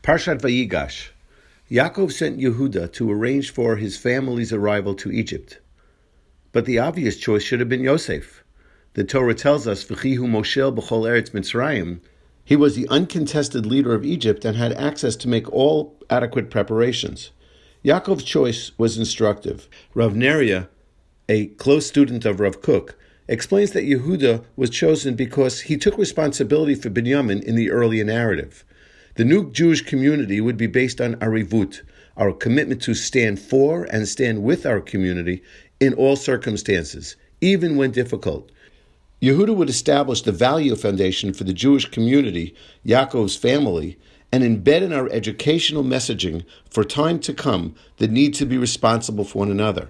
Parshat Vayigash. Yaakov sent Yehuda to arrange for his family's arrival to Egypt. But the obvious choice should have been Yosef. The Torah tells us, V'chihu Moshel b'chol eretz Mitzrayim. He was the uncontested leader of Egypt and had access to make all adequate preparations. Yaakov's choice was instructive. Rav Neria, a close student of Rav Kook, explains that Yehuda was chosen because he took responsibility for Binyamin in the earlier narrative. The new Jewish community would be based on arivut, our commitment to stand for and stand with our community in all circumstances, even when difficult. Yehuda would establish the value foundation for the Jewish community, Yaakov's family, and embed in our educational messaging for time to come the need to be responsible for one another.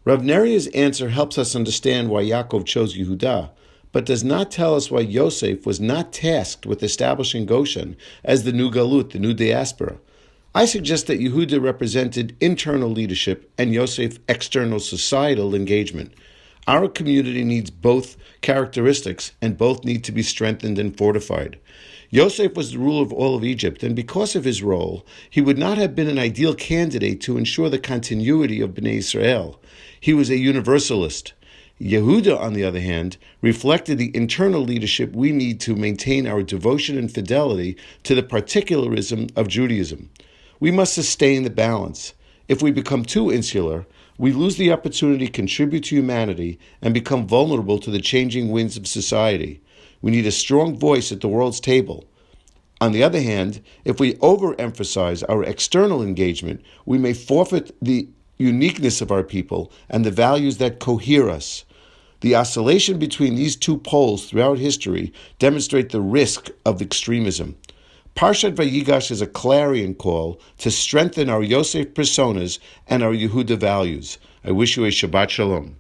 Rav Neria's answer helps us understand why Yaakov chose Yehuda, but does not tell us why Yosef was not tasked with establishing Goshen as the new Galut, the new diaspora. I suggest that Yehuda represented internal leadership and Yosef external societal engagement. Our community needs both characteristics, and both need to be strengthened and fortified. Yosef was the ruler of all of Egypt, and because of his role, he would not have been an ideal candidate to ensure the continuity of Bnei Israel. He was a universalist. Yehuda, on the other hand, reflected the internal leadership we need to maintain our devotion and fidelity to the particularism of Judaism. We must sustain the balance. If we become too insular, we lose the opportunity to contribute to humanity and become vulnerable to the changing winds of society. We need a strong voice at the world's table. On the other hand, if we overemphasize our external engagement, we may forfeit the uniqueness of our people and the values that cohere us. The oscillation between these two poles throughout history demonstrate the risk of extremism. Parshat Vayigash is a clarion call to strengthen our Yosef personas and our Yehuda values. I wish you a Shabbat Shalom.